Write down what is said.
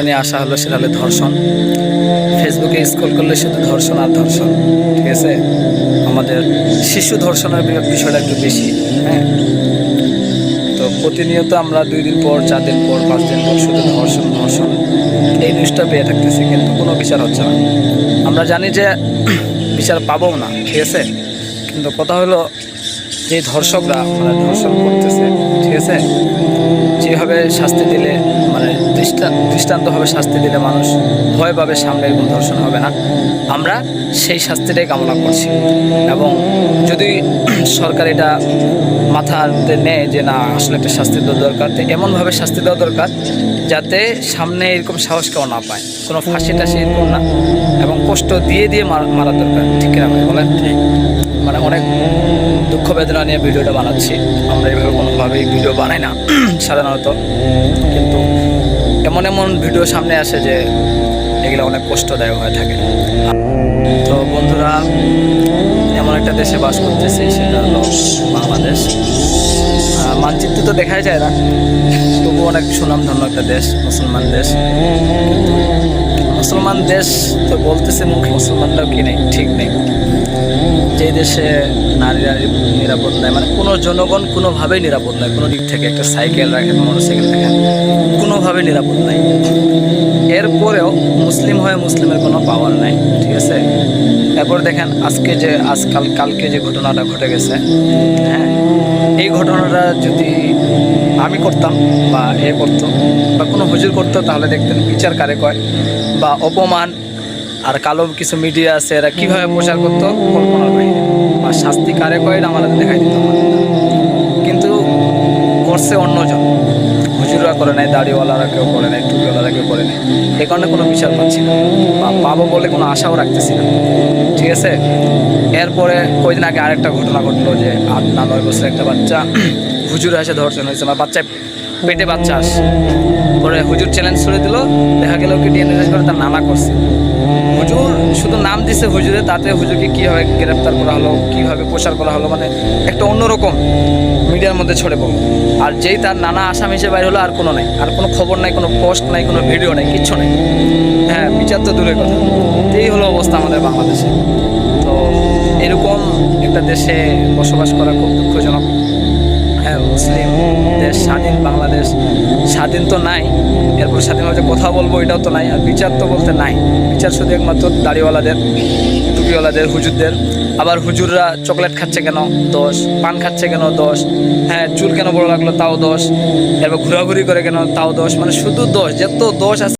নিয়ে আসা হলো, সেটা হলো ধর্ষণ। ফেসবুকে স্ক্রল করলে শুধু ধর্ষণ আর ধর্ষণ, ঠিক আছে। আমাদের শিশু ধর্ষণের বিষয়টা একটু বেশি। হ্যাঁ, তো প্রতিনিয়ত আমরা 2 দিন পর, 4 দিন পর, 5 দিন পর শুধু ধর্ষণ ধর্ষণ এই নিউজটা পেয়ে থাকতেছি, কিন্তু কোনো বিচার হচ্ছে না। আমরা জানি যে বিচার পাবো না, ঠিক আছে, কিন্তু কথা হলো যে ধর্ষকরা মানে ধর্ষণ করতেছে, ঠিক আছে, যেভাবে শাস্তি দিলে মানে দৃষ্টান্তভাবে শাস্তি দিলে মানুষ ভয় পাবে, সামনে এরকম ধর্ষণ হবে না, আমরা সেই শাস্তিটাই কামনা করছি। এবং যদি সরকার এটা মাথাতে নেয় যে না, আসলে একটা শাস্তি দেওয়া দরকার, তো এমনভাবে শাস্তি দেওয়া দরকার যাতে সামনে এরকম সাহস কেউ না পায়, কোনো ফাঁসি টাসি এরকম না, এবং কষ্ট দিয়ে দিয়ে মারা দরকার, ঠিক কিনা ভাই বলেন? ঠিক। মানে অনেক দুঃখ বেদনা নিয়ে ভিডিওটা বানাচ্ছি, আমরা এইভাবে কোনোভাবেই ভিডিও বানাই না সাধারণত, কিন্তু এমন এমন ভিডিও সামনে আসে যে এগুলো অনেক কষ্টদায়ক হয়ে থাকে। তো বন্ধুরা, এমন একটা দেশে বাস করতেছি, সেটা হলো বাংলাদেশ। মানচিত্র তো দেখাই যায় না, তবু অনেক সুনামধন্য একটা দেশ, মুসলমান দেশ। কিন্তু মুসলমান দেশ তো বলতেছে মুখ, মুসলমানরাও কি নেই, ঠিক নেই। যে দেশে নারীরা নিরাপদ নয়, মানে কোনো জনগণ কোনোভাবেই নিরাপদ নয়, কোনো দিক থেকে, একটা সাইকেল রাখেন, মোটরসাইকেল রাখেন, কোনোভাবেই নিরাপদ নাই। এরপরেও মুসলিম হয়ে মুসলিমের কোনো পাওয়ার নাই, ঠিক আছে। এরপর দেখেন কালকে যে ঘটনাটা ঘটে গেছে, হ্যাঁ, এই ঘটনাটা যদি আমি করতাম বা এ করতো বা কোনো হুজুর করতো, তাহলে দেখতেন বিচার কারে কয়, বা অপমান আর কালো কিছু মিডিয়া আছে, এরা কীভাবে প্রচার করতো কল্পনার বাইরে, বা শাস্তি কারে কয় এটা আমাদের দেখাই দিত। কিন্তু করছে অন্যজন, হুজুররা করে নাই, দাড়িওয়ালারা কেউ করে নাই, টুপিওয়ালারা কেউ করে নাই। এ কারণে কোনো বিচার পাচ্ছি না, বা পাবো বলে কোনো আশাও রাখতেছি না, ঠিক আছে। এরপরে কয়েকদিন আগে আরেকটা ঘটনা ঘটলো যে 8-9 বছরের একটা বাচ্চা হুজুর এসে ধর্ষণ হয়েছে, আমার বাচ্চা পেটে বাচ্চা আসে, পরে হুজুর চ্যালেঞ্জ ছুড়ে দিল, দেখা গেল কি ডিএনএ টেস্ট করে তার নানা করছে। হুজুর শুধু নাম দিছে হুজুরে, তাতে হুজুরকে কীভাবে গ্রেপ্তার করা হলো, কীভাবে প্রচার করা হলো, মানে একটা অন্যরকম মিডিয়ার মধ্যে ছড়ে পড়লো। আর যেই তার নানা আসামি হিসেবে বাইর হলো, আর কোনো নাই, আর কোনো খবর নাই, কোনো পোস্ট নাই, কোনো ভিডিও নাই, কিচ্ছু নেই। হ্যাঁ, বিচার তো দূরের কথা। এই হলো অবস্থা আমাদের বাংলাদেশে। তো এরকম একটা দেশে বসবাস করা খুব দুঃখজনক। হ্যাঁ, মুসলিম দেশ, স্বাধীন বাংলাদেশ, স্বাধীন তো নাই, এরপর স্বাধীনভাবে কথা বলবো এটাও তো নাই, আর বিচার তো বলতে নাই। বিচার শুধু একমাত্র দাড়িওয়ালাদের, টুপিওয়ালাদের, হুজুরদের। আবার হুজুররা চকলেট খাচ্ছে কেন, দোষ। পান খাচ্ছে কেন, দোষ। হ্যাঁ, চুল কেন বড় লাগলো, তাও দোষ। এরপর ঘোরাঘুরি করে কেন, তাও দোষ। মানে শুধু দোষ, যত দোষ আছে